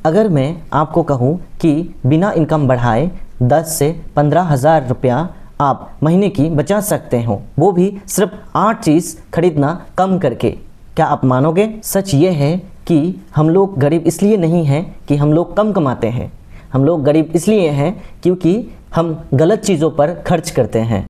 अगर मैं आपको कहूँ कि बिना इनकम बढ़ाए 10 से 15,000 रुपया आप महीने की बचा सकते हो, वो भी सिर्फ 8 चीज़ खरीदना कम करके, क्या आप मानोगे? सच ये है कि हम लोग गरीब इसलिए नहीं हैं कि हम लोग कम कमाते हैं, हम लोग गरीब इसलिए हैं क्योंकि हम गलत चीज़ों पर खर्च करते हैं।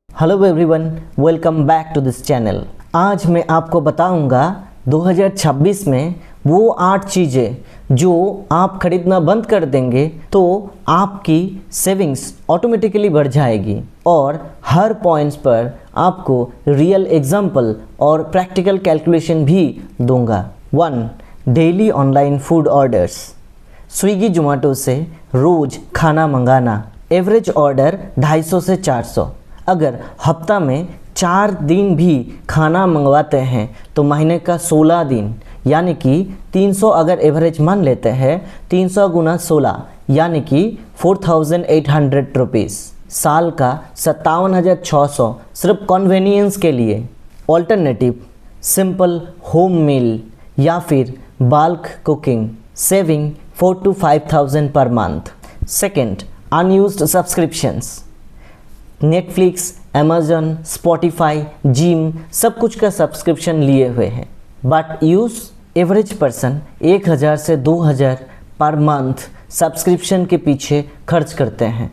Hello everyone, welcome back to this channel. आज मैं आपको बताऊंगा 2026 में वो 8 चीज़ें जो आप खरीदना बंद कर देंगे तो आपकी सेविंग्स ऑटोमेटिकली बढ़ जाएगी, और हर पॉइंट्स पर आपको रियल एग्जाम्पल और प्रैक्टिकल कैलकुलेशन भी दूंगा। 1. Daily online food orders. Swiggy Zomato से रोज़ खाना मंगाना। एवरेज ऑर्डर 250 से 400। अगर हफ्ता में 4 दिन भी खाना मंगवाते हैं तो महीने का 16 दिन यानी कि 300 अगर एवरेज मान लेते हैं, 300 गुना 16 यानी कि 4,800 रुपीज़। साल का 57,600 सिर्फ कन्वीनियंस के लिए। ऑल्टरनेटिव सिंपल होम मील या फिर bulk cooking, saving 4,000 to 5,000 per month. Second, unused subscriptions. Netflix, Amazon, Spotify, gym सब कुछ का सब्सक्रिप्शन लिए हुए हैं, बट यूज़ एवरेज पर्सन 1,000 से 2,000 पर मंथ सब्सक्रिप्शन के पीछे खर्च करते हैं।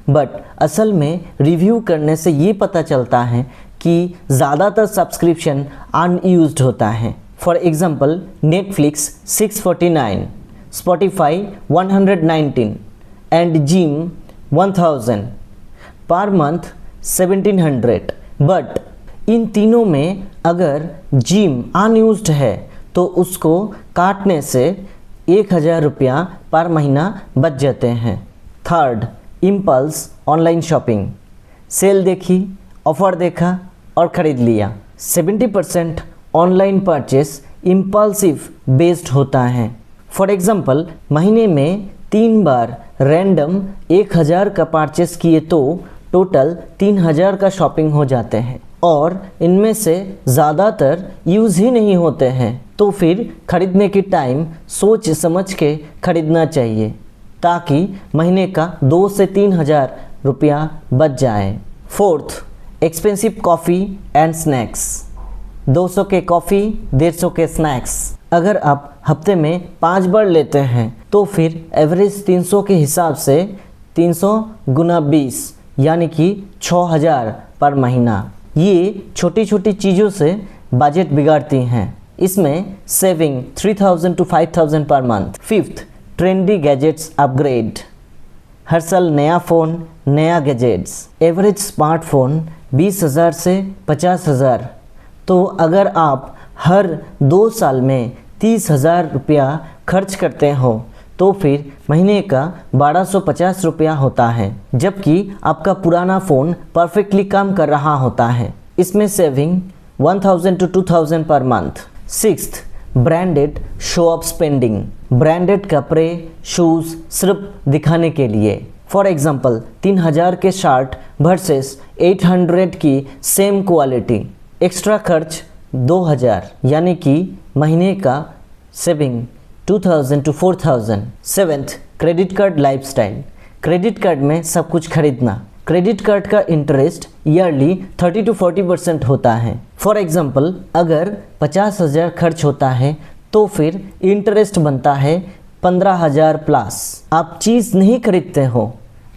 बट असल में रिव्यू करने से ये पता चलता है कि ज़्यादातर सब्सक्रिप्शन अनयूज्ड होता है। For example, Netflix 649, Spotify 119 and gym 1000, per month 1700। But in तीनों में अगर जिम अनयूज्ड है तो उसको काटने से 1,000 रुपया पर महीना बच जाते हैं। Third, impulse online shopping. Sale देखी, ऑफर देखा और ख़रीद लिया। 70% ऑनलाइन परचेस इम्पल्सिव बेस्ड होता है। फॉर एग्ज़ाम्पल, महीने में 3 बार रैंडम 1,000 का परचेस किए तो टोटल 3,000 का शॉपिंग हो जाते हैं, और इनमें से ज़्यादातर यूज़ ही नहीं होते हैं। तो फिर खरीदने के टाइम सोच समझ के खरीदना चाहिए ताकि महीने का 2 से 3,000 रुपया बच जाए। Fourth, expensive coffee and snacks. 200 के कॉफ़ी, 150 के स्नैक्स। अगर आप हफ्ते में 5 बार लेते हैं तो फिर एवरेज 300 के हिसाब से 300 गुना 20 यानी कि 6,000 पर महीना। ये छोटी छोटी चीज़ों से बजट बिगाड़ती हैं। इसमें saving 3,000 to 5,000 per month. Fifth, trendy gadgets upgrade. हर साल नया फ़ोन, नया गैजेट्स। एवरेज स्मार्टफोन 20,000 से 50,000। तो अगर आप हर 2 साल में 30,000 रुपया खर्च करते हो तो फिर महीने का 1,250 रुपया होता है, जबकि आपका पुराना फ़ोन परफेक्टली काम कर रहा होता है। इसमें saving 1,000 to 2,000 per month. Sixth, branded show off spending. Branded कपड़े, शूज़ सिर्फ दिखाने के लिए। फॉर एग्जांपल, 3,000 के शर्ट वर्सेस 800 की सेम क्वालिटी, एक्स्ट्रा खर्च 2,000 यानी कि महीने का saving 2,000 to 4,000। Seventh, credit card lifestyle. Credit card में सब कुछ खरीदना। क्रेडिट कार्ड का इंटरेस्ट ईयरली 30 to 40% होता है। फॉर एग्जांपल, अगर 50,000 खर्च होता है तो फिर इंटरेस्ट बनता है 15,000 प्लस। आप चीज़ नहीं खरीदते हो,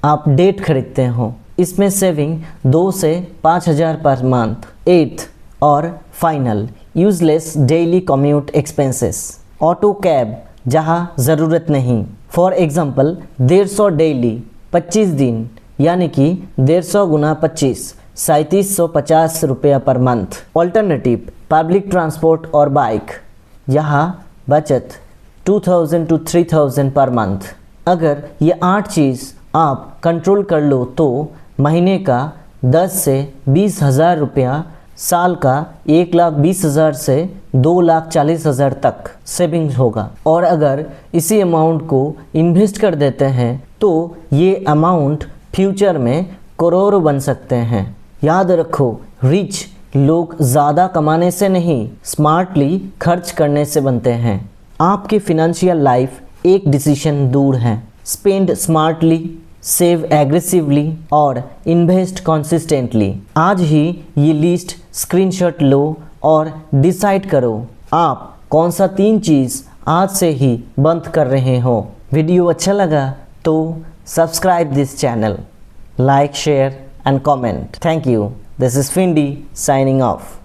आप डेट खरीदते हो। इसमें सेविंग 2 से 5,000 पर मंथ। एट्थ और final, useless daily commute expenses. Auto cab जहाँ ज़रूरत नहीं। फॉर एग्ज़ाम्पल, 150 डेली 25 दिन यानी कि 150 गुना 25 3750 रुपया per month. Alternative, public transport और बाइक। यहाँ बचत 2,000 to 3,000 पर मंथ। अगर ये 8 चीज़ आप कंट्रोल कर लो तो महीने का 10 से 20,000 रुपया, साल का 1,20,000 से 2,40,000 तक सेविंग्स होगा। और अगर इसी अमाउंट को इन्वेस्ट कर देते हैं तो ये अमाउंट फ्यूचर में करोड़ बन सकते हैं। याद रखो, रिच लोग ज़्यादा कमाने से नहीं, स्मार्टली खर्च करने से बनते हैं। आपकी फिनेंशियल लाइफ एक डिसीजन दूर है। स्पेंड स्मार्टली, सेव एग्रेसिवली और इन्वेस्ट कंसिस्टेंटली। आज ही ये लिस्ट स्क्रीनशॉट लो और डिसाइड करो आप कौन सा 3 चीज़ आज से ही बंद कर रहे हो। वीडियो अच्छा लगा तो subscribe this channel, like, share and comment. Thank you. This is Findy signing of.